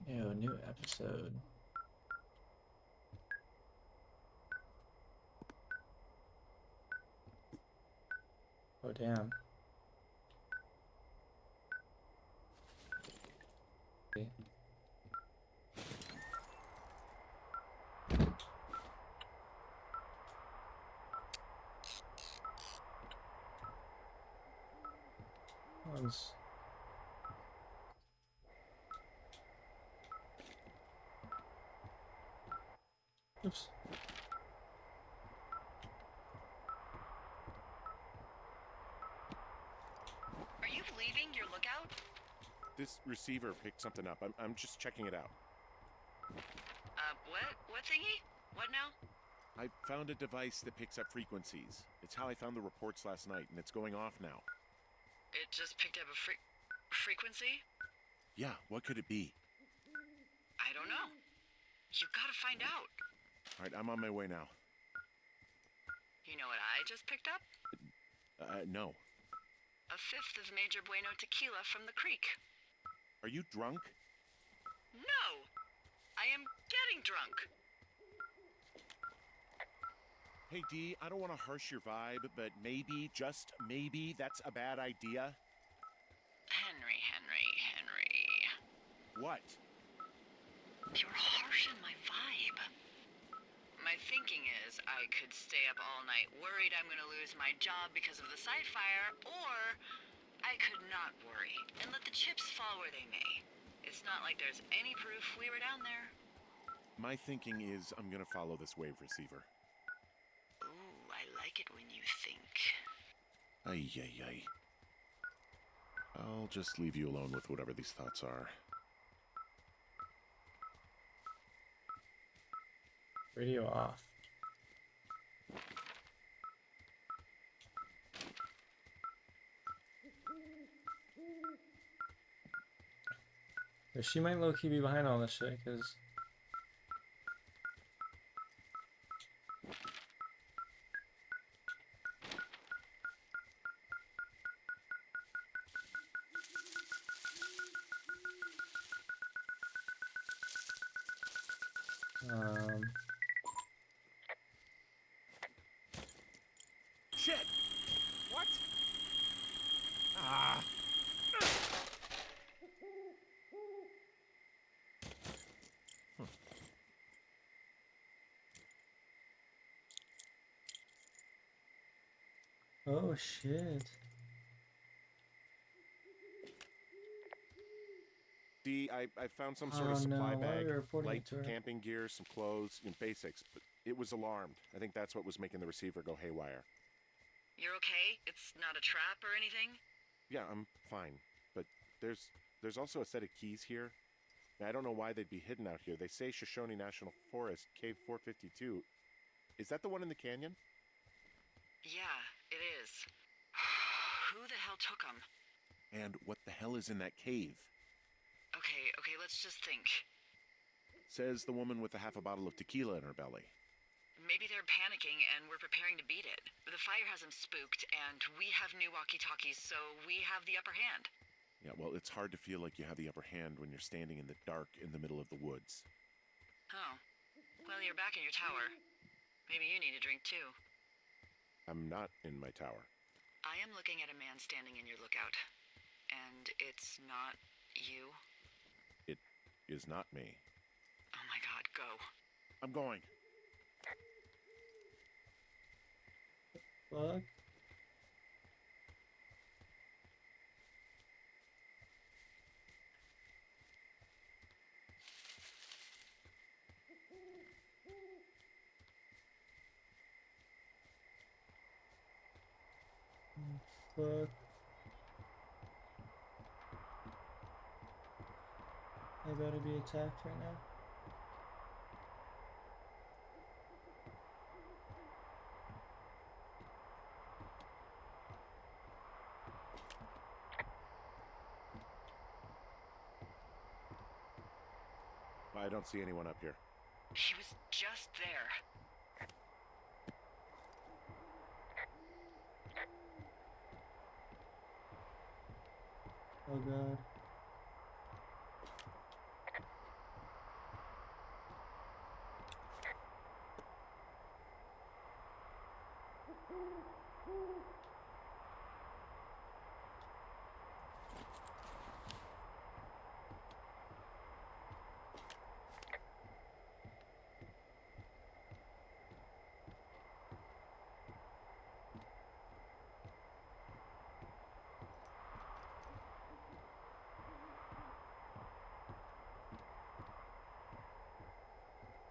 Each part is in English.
Ew, new episode. Oh, damn. Okay. One's... Oops. Are you leaving your lookout? This receiver picked something up. I'm just checking it out. What? What thingy? What now? I found a device that picks up frequencies. It's how I found the reports last night, and it's going off now. It just picked up a frequency? Yeah, what could it be? I don't know. You gotta find out. All right, I'm on my way now. You know what I just picked up? No. A fifth of Major Bueno tequila from the creek. Are you drunk? No! I am getting drunk. Hey, Dee, I don't want to harsh your vibe, but maybe, just maybe, that's a bad idea. Henry. What? You're harshing my vibe. My thinking is I could stay up all night worried I'm gonna lose my job because of the site fire, or I could not worry and let the chips fall where they may. It's not like there's any proof we were down there. My thinking is I'm gonna follow this wave receiver. Ooh, I like it when you think. Ay. I'll just leave you alone with whatever these thoughts are. Radio off. She might low-key be behind all this shit, because... Shit! What? Ah! Oh, shit. Dee, I found some sort of supply No, why are bag, we reporting light it to her? camping gear, some clothes, basics, but it was alarmed. I think that's what was making the receiver go haywire. You're okay? It's not a trap or anything? Yeah, I'm fine, but there's also a set of keys here. Now, I don't know why they'd be hidden out here. They say Shoshone National Forest, Cave 452. Is that the one in the canyon? Yeah, it is. Who the hell took them? And what the hell is in that cave? Okay, let's just think. Says the woman with a half a bottle of tequila in her belly. Maybe they're panicking and we're preparing to beat it. The fire has them spooked, and we have new walkie-talkies, so we have the upper hand. Yeah, well, it's hard to feel like you have the upper hand when you're standing in the dark in the middle of the woods. Oh. Well, you're back in your tower. Maybe you need a drink, too. I'm not in my tower. I am looking at a man standing in your lookout. And it's not you. It is not me. Oh my god, go. I'm going. Fuck. Fuck. I better be attacked right now. I don't see anyone up here. He was just there. Oh god.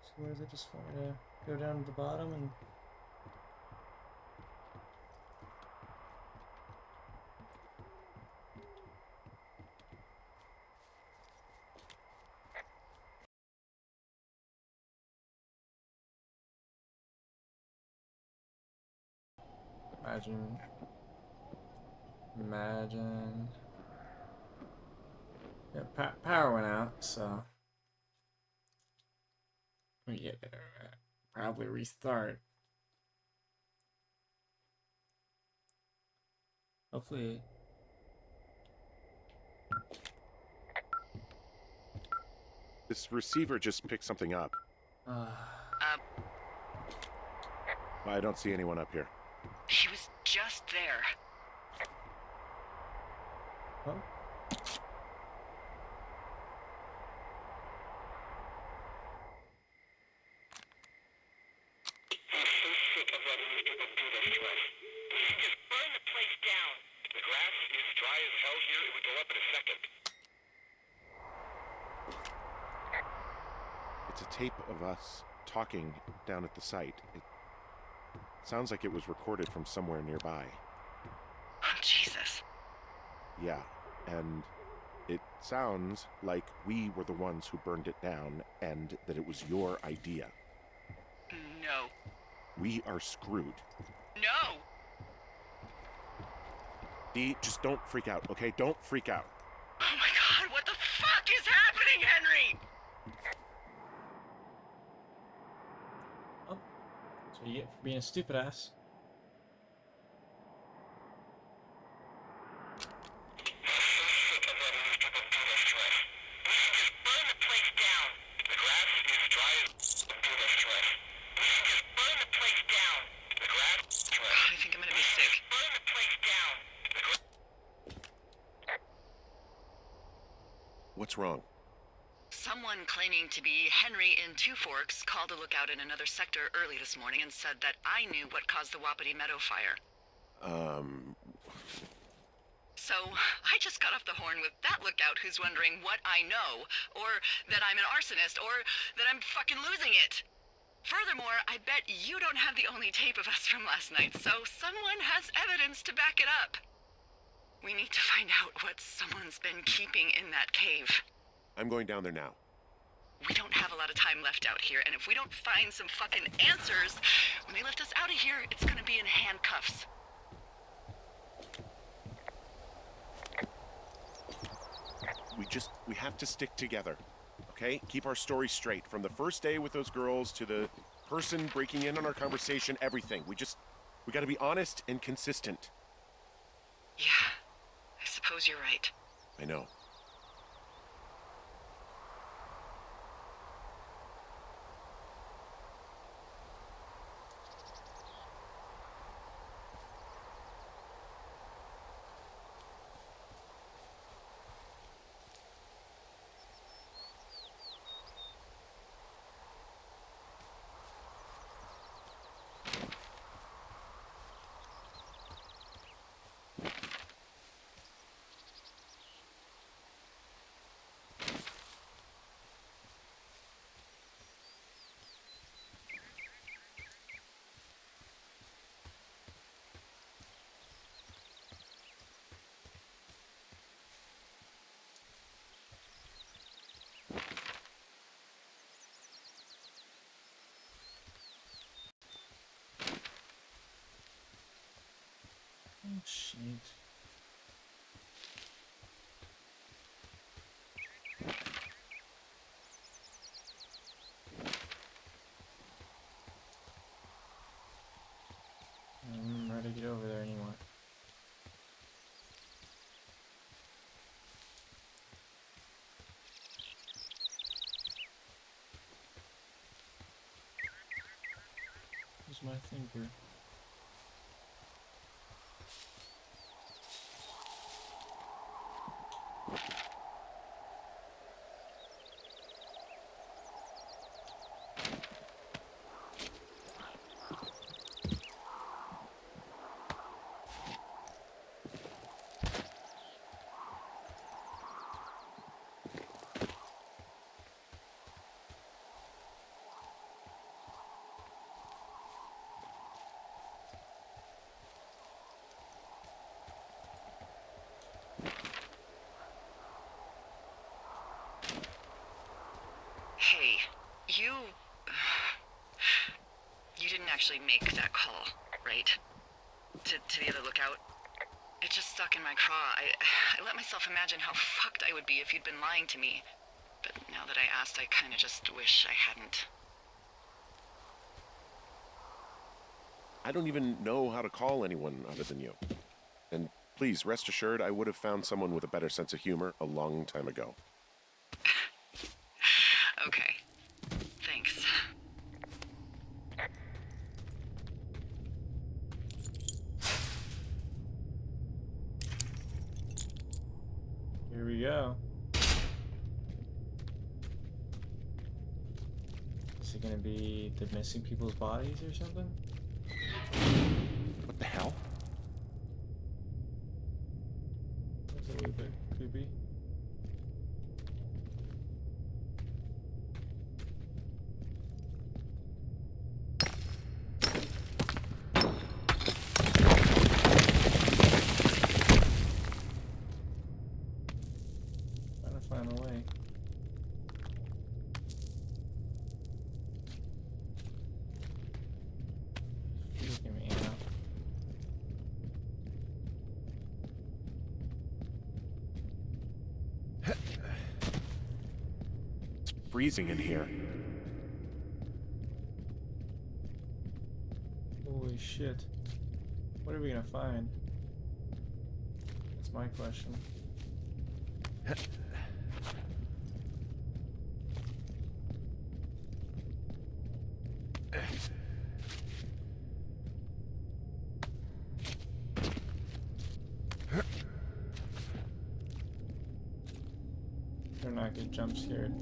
So where is it? Just want me to go down to the bottom and... Imagine. Yeah, power went out, so we get probably restart. Hopefully... This receiver just picked something up. I don't see anyone up here. He was just there. Oh. Burn the place down. The grass is dry as hell here. It would go up in a second. It's a tape of us talking down at the site. It sounds like it was recorded from somewhere nearby. Oh, Jesus. Yeah, and it sounds like we were the ones who burned it down and that it was your idea. No. We are screwed. No! Dee, just don't freak out, okay? Don't freak out. Oh my god, what the fuck is happening, Henry? Oh. That's what you get for being a stupid ass. Burn the place down. The grass is dry as through the stress. Burn the place down. The grass God, I think I'm gonna be sick. burn the place down. What's wrong? Someone claiming to be Henry in Two Forks called a lookout in another sector early this morning and said that I knew what caused the Wapiti Meadow fire. So, I just got off the horn with that lookout who's wondering what I know, or that I'm an arsonist, or that I'm fucking losing it. Furthermore, I bet you don't have the only tape of us from last night, so someone has evidence to back it up. We need to find out what someone's been keeping in that cave. I'm going down there now. We don't have a lot of time left out here, and if we don't find some fucking answers, when they lift us out of here, it's gonna be in handcuffs. We have to stick together, okay? Keep our story straight. From the first day with those girls to the person breaking in on our conversation, everything. We gotta be honest and consistent. Yeah, I suppose you're right. I know. Oh, shit. I don't remember how to get over there anymore. Where's my thinker? actually make that call, right? To the other lookout. It just stuck in my craw. I let myself imagine how fucked I would be if you'd been lying to me. But now that I asked, I kind of just wish I hadn't. I don't even know how to call anyone other than you. And please, rest assured, I would have found someone with a better sense of humor a long time ago. Okay. Thanks. Here we go. Is it gonna be the missing people's bodies or something? What the hell? That's a little bit creepy. Trying to find a way. Freaking me out. It's freezing in here. Holy shit. What are we gonna find? That's my question. Better not get jump scared.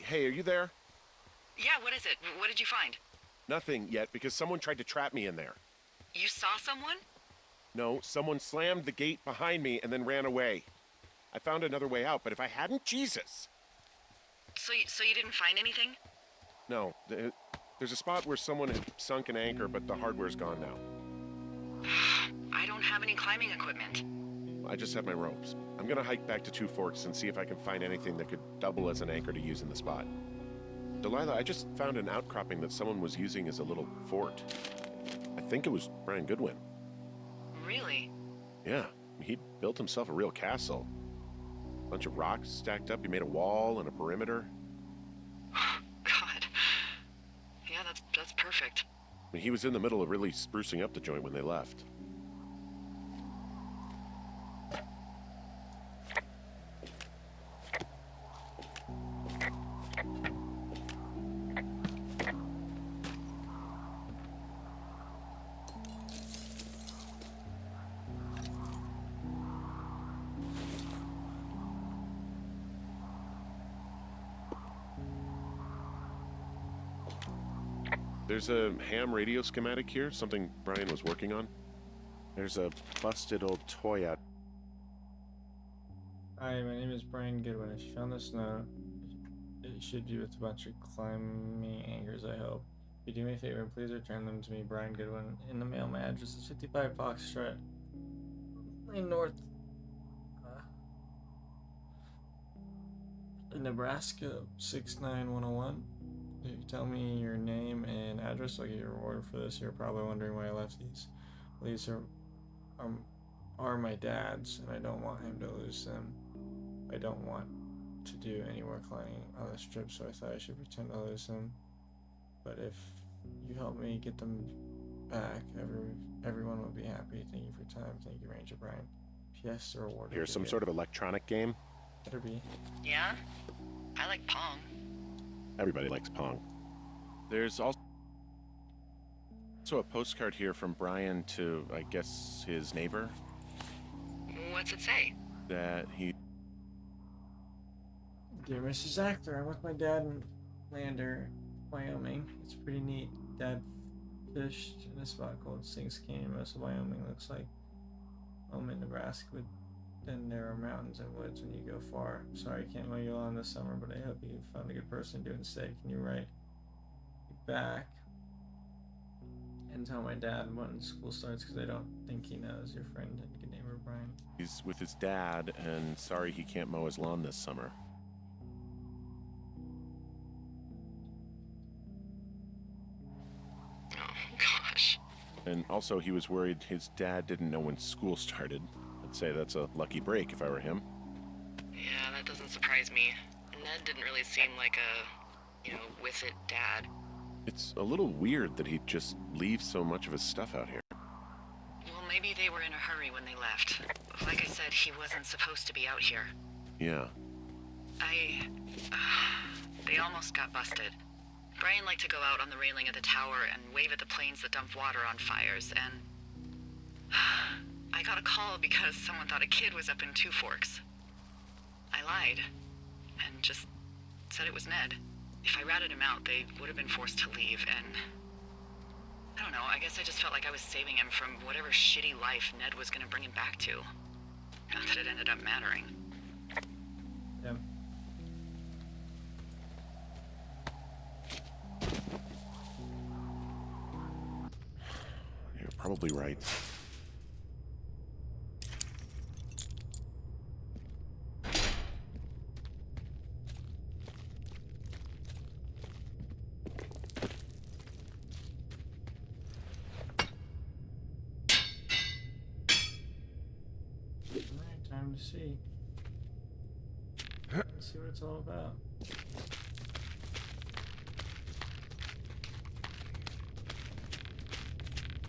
Hey, are you there? Yeah, what is it? What did you find? Nothing yet, because someone tried to trap me in there. You saw someone? No, someone slammed the gate behind me and then ran away. I found another way out, but if I hadn't, Jesus! So you didn't find anything? No, there's a spot where someone had sunk an anchor, but the hardware's gone now. I don't have any climbing equipment. I just have my ropes. I'm gonna hike back to Two Forks and see if I can find anything that could double as an anchor to use in the spot. Delilah, I just found an outcropping that someone was using as a little fort. I think it was Brian Goodwin. Really? Yeah, he built himself a real castle. Bunch of rocks stacked up, he made a wall and a perimeter. God. Yeah, that's perfect. I mean, he was in the middle of really sprucing up the joint when they left. There's a ham radio schematic here, something Brian was working on. There's a busted old toy out. Hi, my name is Brian Goodwin. If you found this note, it should be with a bunch of climbing anchors, I hope. If you do me a favor, please return them to me, Brian Goodwin. In the mail, my address is 55 Foxtrot Lane North, Nebraska 69101. If you tell me your name and address, I'll get your reward for this. You're probably wondering why I left these. These are my dad's, and I don't want him to lose them. I don't want to do any more climbing on this trip, so I thought I should pretend to lose them. But if you help me get them back, everyone will be happy. Thank you for your time. Thank you, Ranger Brian. P.S. The reward. Here's some sort of electronic game. Better be. Yeah? I like Pong. Everybody likes Pong. There's also a postcard here from Brian to, I guess, his neighbor. What's it say? That he... Dear Mrs. Actor, I'm with my dad in Lander, Wyoming. It's pretty neat. Dad fished in a spot called Sinks Canyon. Most of Wyoming looks like home in Nebraska, but then there are mountains and woods when you go far. I'm sorry I can't mow your lawn this summer, but I hope you found a good person to do it instead. Can you write back? tell my dad when school starts because I don't think he knows your friend and good neighbor Brian. He's with his dad, and sorry he can't mow his lawn this summer. Oh, gosh. And also, he was worried his dad didn't know when school started. I'd say that's a lucky break if I were him. Yeah, that doesn't surprise me. Ned didn't really seem like a, with it dad. It's a little weird that he'd just leave so much of his stuff out here. Well, maybe they were in a hurry when they left. Like I said, he wasn't supposed to be out here. Yeah. They almost got busted. Brian liked to go out on the railing of the tower and wave at the planes that dumped water on fires, and I got a call because someone thought a kid was up in Two Forks. I lied, and just said it was Ned. If I ratted him out, they would have been forced to leave, and I don't know, I guess I just felt like I was saving him from whatever shitty life Ned was gonna bring him back to. Not that it ended up mattering. Yeah. You're probably right. Alright, time to see. Let's see what it's all about.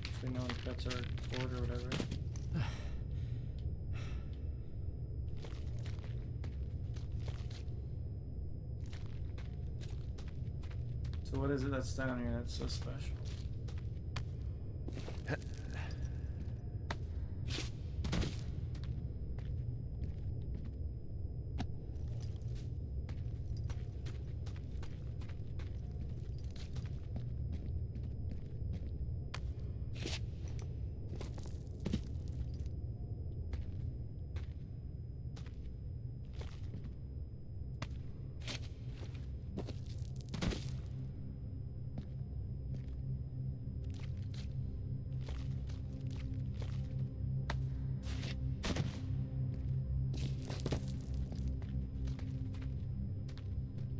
Hopefully no one cuts our cord or whatever. So what is it that's down here that's so special?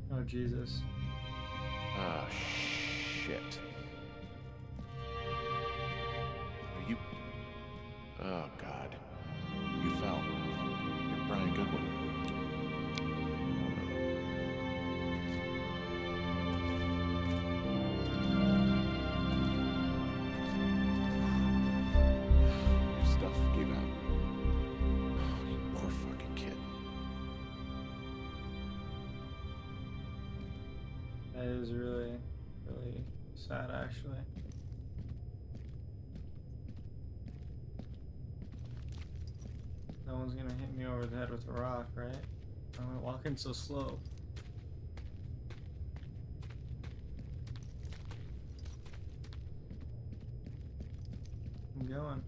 Oh Jesus. Ah, shit. Are you... Oh, God. You fell. You're Brian Goodwin. Your stuff gave out. Oh, you poor fucking kid. That is really, really sad actually. No one's gonna hit me over the head with a rock, right? I'm walking so slow. I'm going.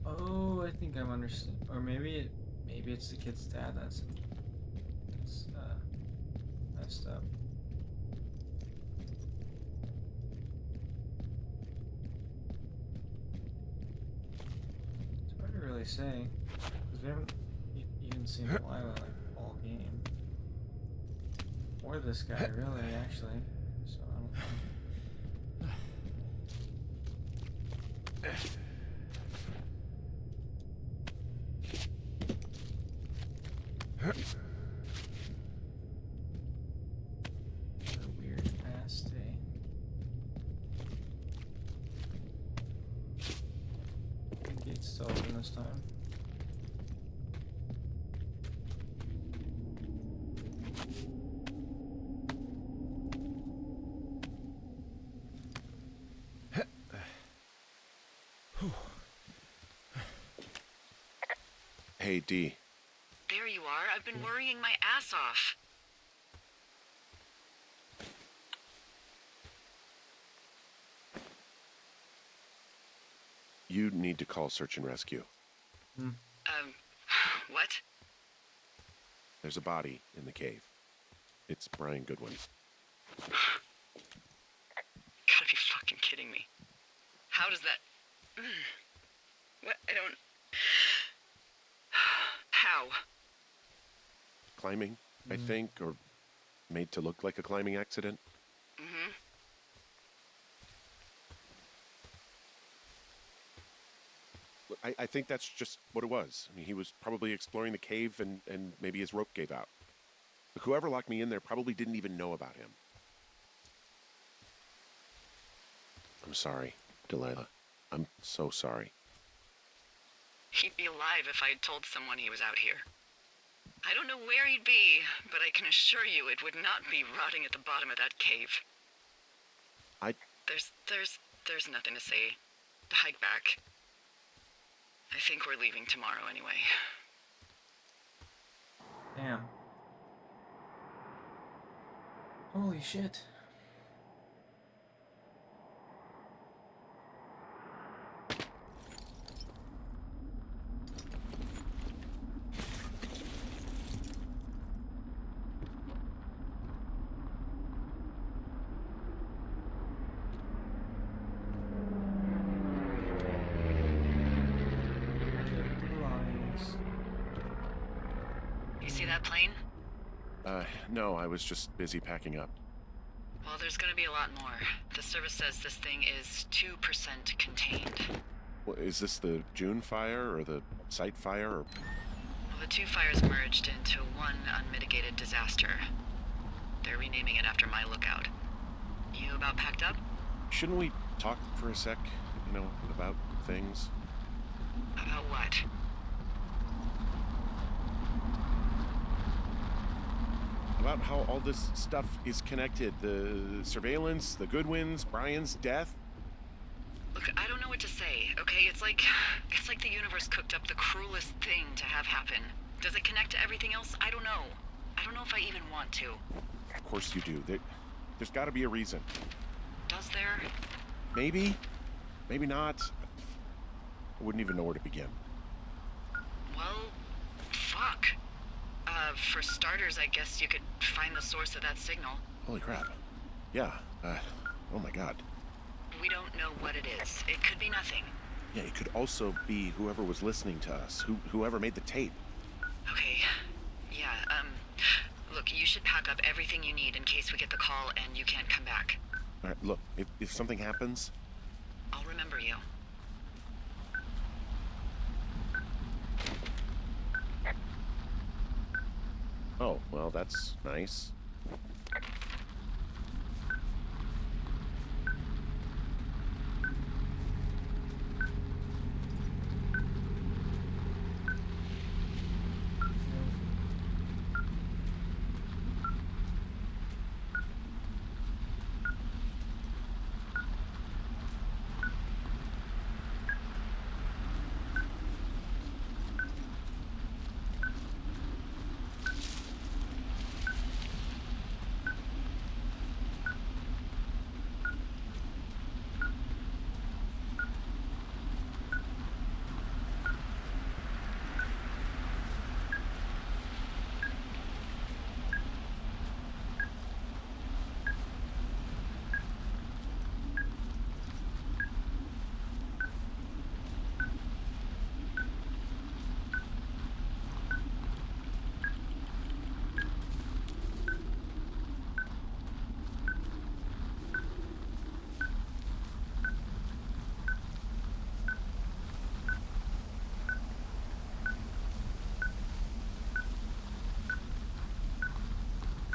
Oh, I think I'm understanding. Or maybe it's the kid's dad that's messed up. It's hard to really say because we haven't even seen Delilah like all game, or this guy really actually. So I don't know. A weird ass day. The gate's still open this time. Hey, Dee. There you are. I've been worrying my ass off. You need to call search and rescue. What? There's a body in the cave. It's Brian Goodwin. kidding me. How does that... What? I don't... How? Climbing, I think, or made to look like a climbing accident. Mm-hmm. Look, I think that's just what it was. I mean, he was probably exploring the cave and maybe his rope gave out. Look, whoever locked me in there probably didn't even know about him. I'm sorry, Delilah. I'm so sorry. He'd be alive if I'd told someone he was out here. I don't know where he'd be, but I can assure you it would not be rotting at the bottom of that cave. There's nothing to say. Hike back. I think we're leaving tomorrow anyway. Damn. Holy shit. You see that plane? No, I was just busy packing up. Well, there's gonna be a lot more. The service says this thing is 2% contained. Well, is this the June fire or the site fire? Or... Well, the two fires merged into one unmitigated disaster. They're renaming it after my lookout. You about packed up? Shouldn't we talk for a sec, about things? About what? About how all this stuff is connected. The surveillance, the Goodwins, Brian's death. Look, I don't know what to say, okay? It's like the universe cooked up the cruelest thing to have happen. Does it connect to everything else? I don't know. I don't know if I even want to. Of course you do. There's got to be a reason. Does there? Maybe. Maybe not. I wouldn't even know where to begin. Well, fuck. For starters, I guess you could find the source of that signal. Holy crap. Yeah. Oh my god. We don't know what it is. It could be nothing. Yeah, it could also be whoever was listening to us, whoever made the tape. Okay. Yeah, look, you should pack up everything you need in case we get the call and you can't come back. All right, look, if something happens... I'll remember you. Oh, well, that's nice.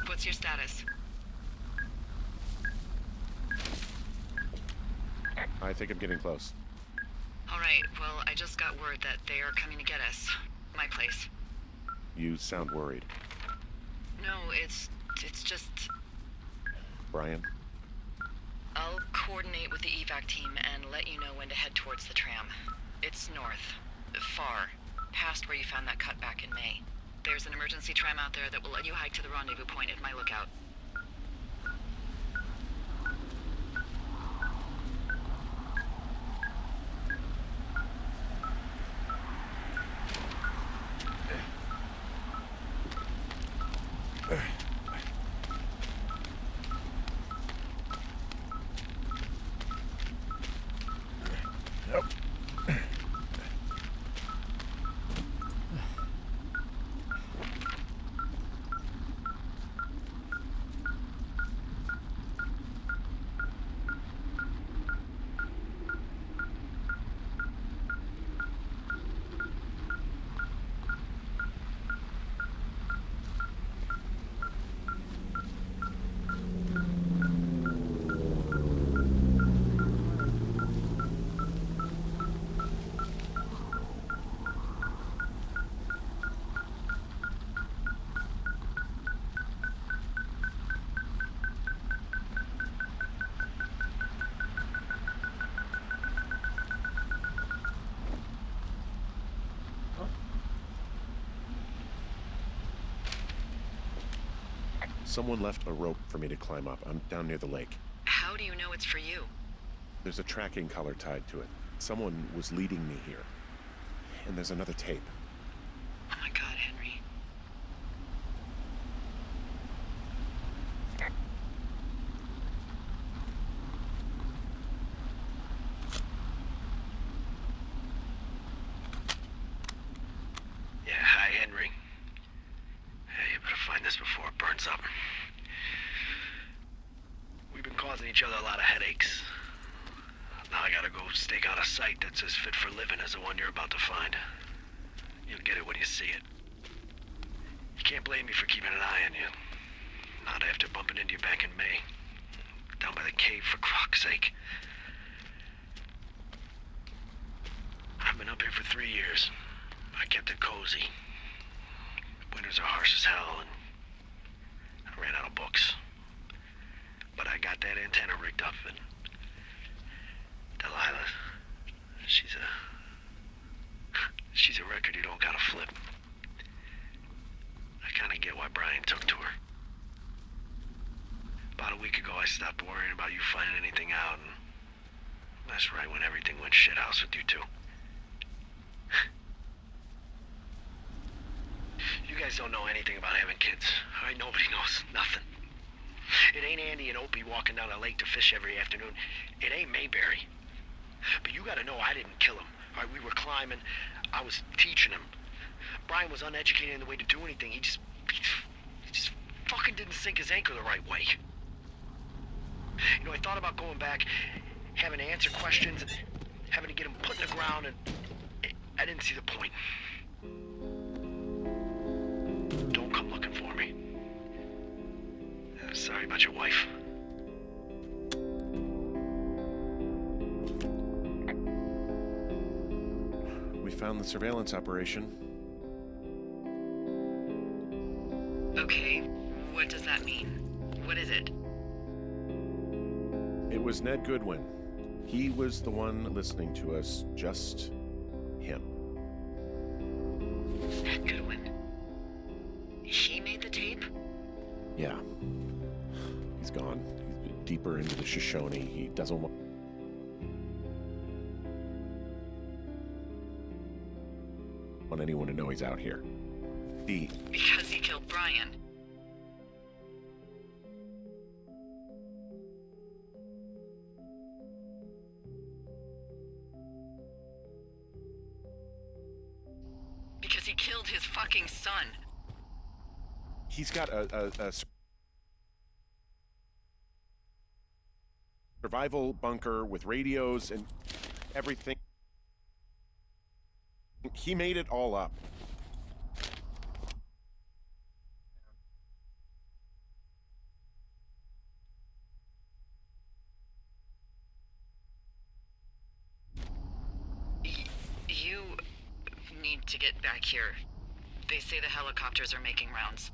What's your status? I think I'm getting close. All right, well, I just got word that they are coming to get us. My place. You sound worried. No, it's just... Brian? I'll coordinate with the evac team and let you know when to head towards the tram. It's north. Far. Past where you found that cut back in May. There's an emergency tram out there that will let you hike to the rendezvous point at my lookout. Someone left a rope for me to climb up. I'm down near the lake. How do you know it's for you? There's a tracking collar tied to it. Someone was leading me here. And there's another tape. Oh my God, Henry. Yeah, hi, Henry. Hey, you better find this before it burns up. We've been causing each other a lot of headaches. Now I gotta go stake out a site that's as fit for living as the one you're about to find. You'll get it when you see it. You can't blame me for keeping an eye on you. Not after bumping into you back in May. Down by the cave, for croc's sake. I've been up here for 3 years. I kept it cozy. Winters are harsh as hell, and I ran out of books. But I got that antenna rigged up, and Delilah, she's a record you don't gotta flip. I kinda get why Brian took to her. About a week ago, I stopped worrying about you finding anything out, and that's right when everything went shithouse with you two. You guys don't know anything about having kids. All right, nobody knows nothing. It ain't Andy and Opie walking down a lake to fish every afternoon. It ain't Mayberry. But you gotta know I didn't kill him. All right, we were climbing. I was teaching him. Brian was uneducated in the way to do anything. He just fucking didn't sink his anchor the right way. You know, I thought about going back, having to answer questions, and having to get him put in the ground, and I didn't see the point. Don't come looking for me. Sorry about your wife. We found the surveillance operation. Okay, what does that mean? What is it? It was Ned Goodwin. He was the one listening to us, just him. Goodwin. He made the tape? Yeah. He's gone. He's been deeper into the Shoshone. He doesn't want anyone to know he's out here. Because he killed Brian. Because he killed his fucking son. He's got a survival bunker with radios and everything. He made it all up. You need to get back here. They say the helicopters are making rounds.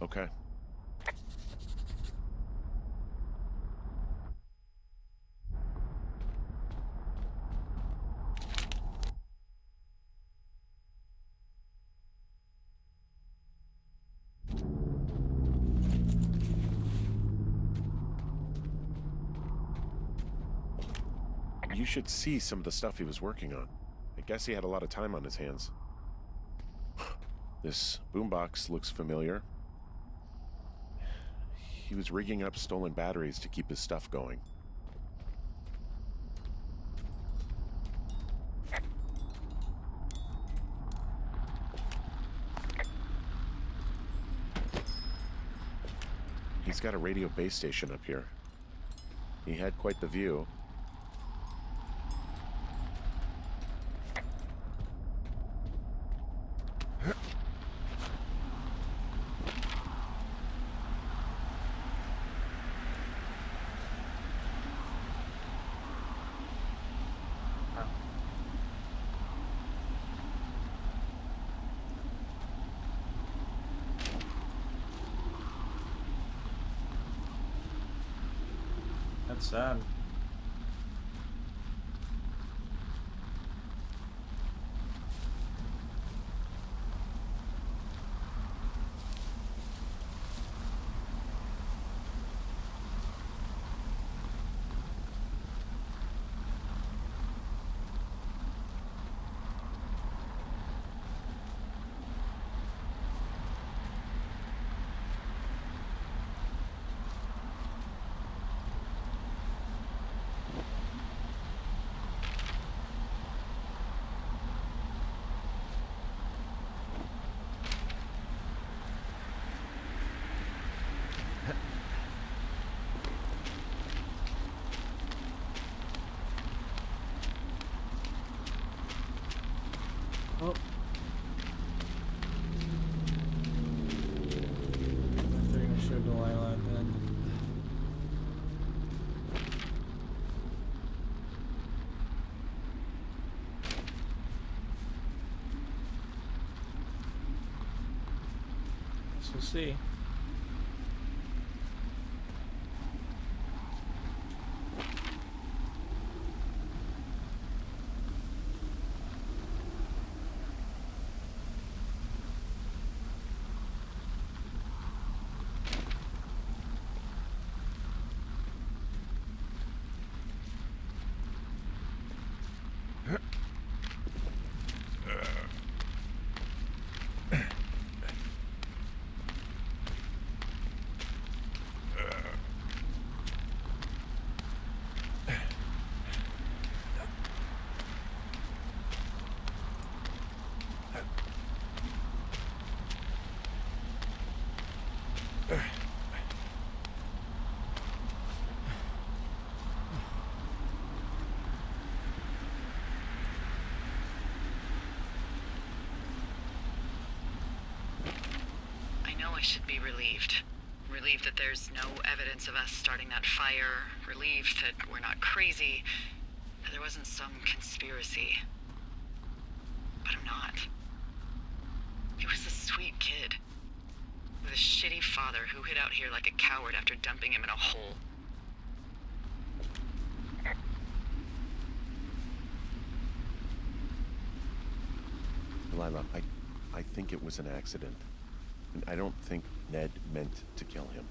Okay. You should see some of the stuff he was working on. I guess he had a lot of time on his hands. This boombox looks familiar. He was rigging up stolen batteries to keep his stuff going. He's got a radio base station up here. He had quite the view. That's sad. show Delilah at the end. Guess we'll see. I know I should be relieved. Relieved that there's no evidence of us starting that fire. Relieved that we're not crazy. That there wasn't some conspiracy. But I'm not. He was a sweet kid. With a shitty father who hid out here like a coward after dumping him in a hole. Delilah, I think it was an accident. And I don't think Ned meant to kill him.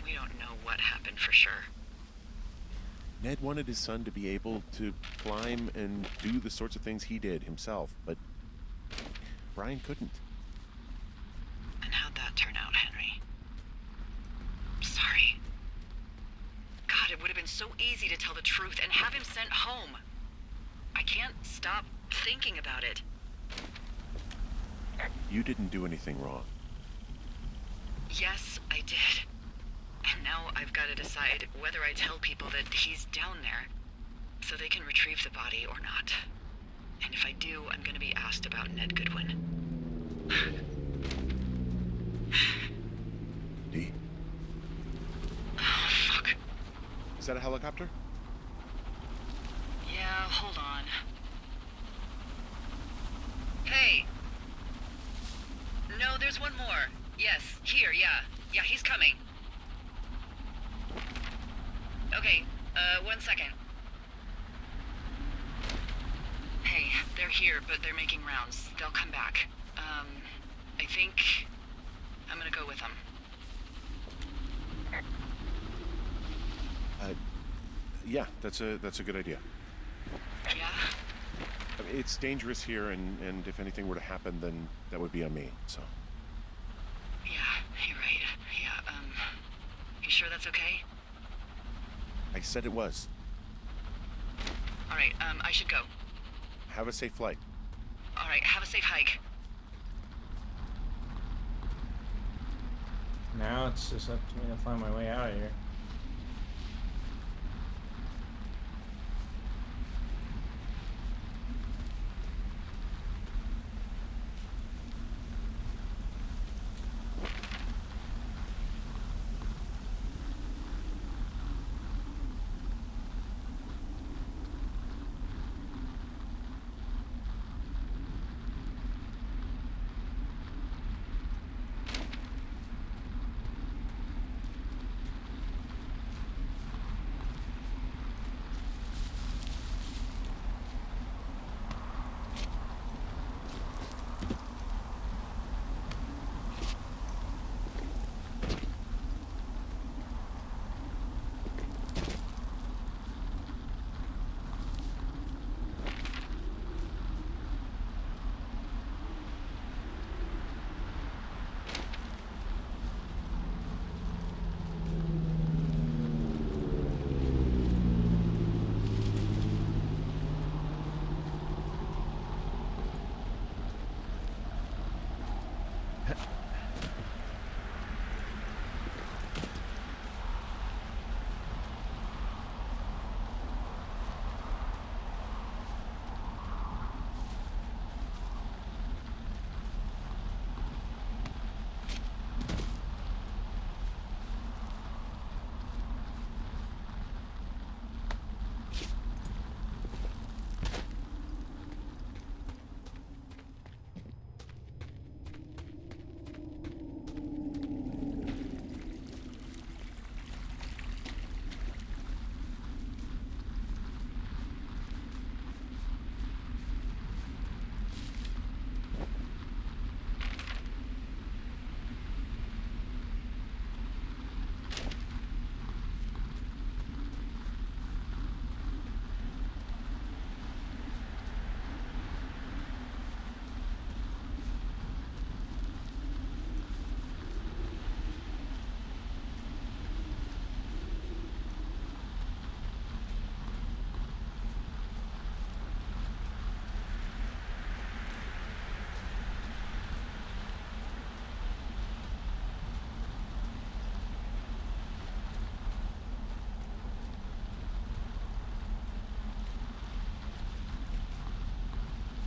We don't know what happened for sure. Ned wanted his son to be able to climb and do the sorts of things he did himself, but Brian couldn't. And how'd that turn out, Henry? Sorry. God, it would have been so easy to tell the truth and have him sent home. I can't stop thinking about it. You didn't do anything wrong. Yes, I did. And now I've got to decide whether I tell people that he's down there so they can retrieve the body or not. And if I do, I'm gonna be asked about Ned Goodwin. D, Oh, fuck. is that a helicopter? Yeah, hold on. Hey! No, there's one more. Yes, here, yeah. Yeah, he's coming. Okay, 1 second. Hey, they're here, but they're making rounds. They'll come back. I think I'm gonna go with them. Yeah, that's a good idea. Yeah? I mean, it's dangerous here, and if anything were to happen, then that would be on me, so. Yeah, you're right. Yeah, you sure that's okay? I said it was. Alright, I should go. Have a safe flight. Alright, have a safe hike. Now it's just up to me to find my way out of here.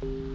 Music.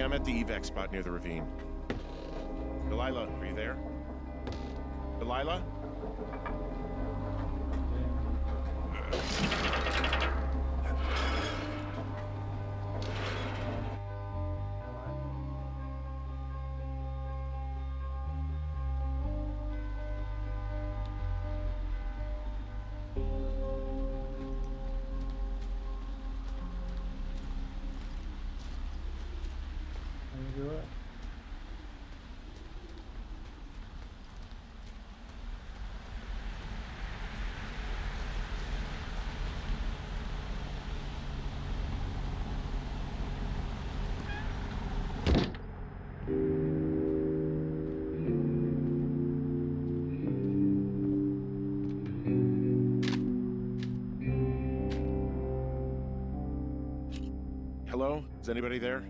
I'm at the evac spot near the ravine. Delilah, are you there? Delilah? Let me do it. Hello? Is anybody there?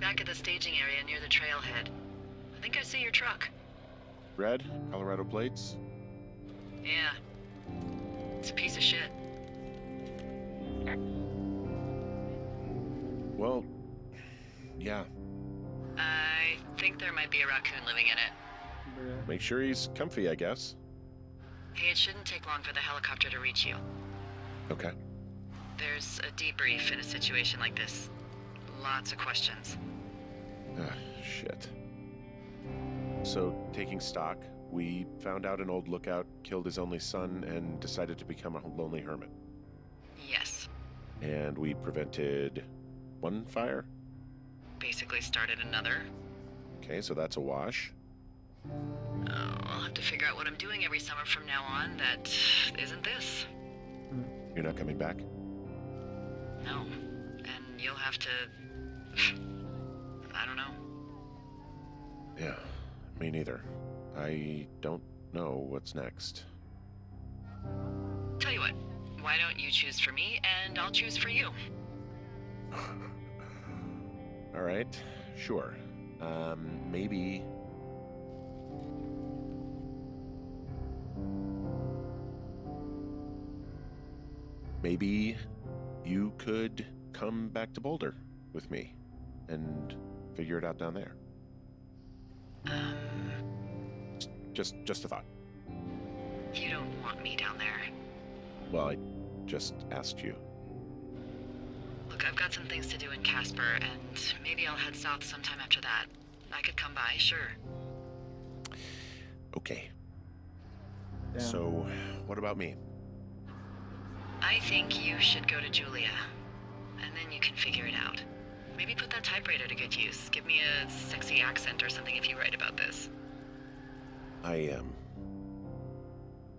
Back at the staging area near the trailhead. I think I see your truck. Red, Colorado plates. Yeah. It's a piece of shit. Well, yeah. I think there might be a raccoon living in it. Bruh. Make sure he's comfy, I guess. Hey, it shouldn't take long for the helicopter to reach you. Okay. There's a debrief in a situation like this. Lots of questions. Ah, shit. So, taking stock, we found out an old lookout killed his only son and decided to become a lonely hermit. Yes. And we prevented one fire? Basically started another. Okay, so that's a wash. Oh, I'll have to figure out what I'm doing every summer from now on that isn't this. You're not coming back? No. And you'll have to... I don't know. Yeah, me neither. I don't know what's next. Tell you what, why don't you choose for me and I'll choose for you? All right, sure. Maybe... Maybe you could come back to Boulder with me and figure it out down there. Just a thought. You don't want me down there. Well, I just asked you. Look, I've got some things to do in Casper, and maybe I'll head south sometime after that. I could come by, sure. Okay. Damn. So, what about me? I think you should go to Julia, and then you can figure it out. Maybe put that typewriter to good use. Give me a sexy accent or something if you write about this.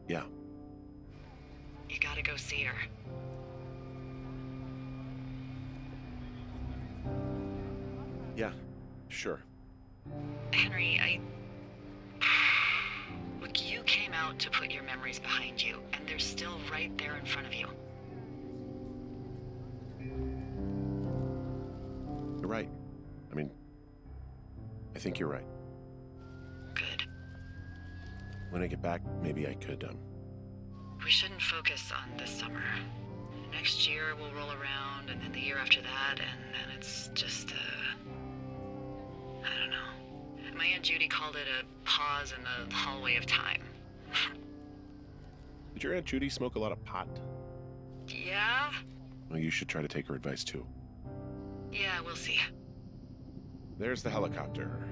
Yeah. You gotta go see her. Yeah, sure. Henry, Look, you came out to put your memories behind you, and they're still right there in front of you. You're right. I mean, I think you're right. Good. When I get back, maybe I could, We shouldn't focus on this summer. Next year we'll roll around, and then the year after that, and then it's just, I don't know. My Aunt Judy called it a pause in the hallway of time. Did your Aunt Judy smoke a lot of pot? Yeah? Well, you should try to take her advice, too. Yeah, we'll see. There's the helicopter.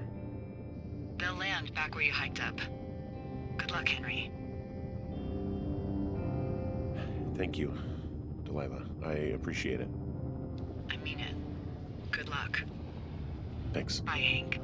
They'll land back where you hiked up. Good luck, Henry. Thank you, Delilah. I appreciate it. I mean it. Good luck. Thanks. Bye, Hank.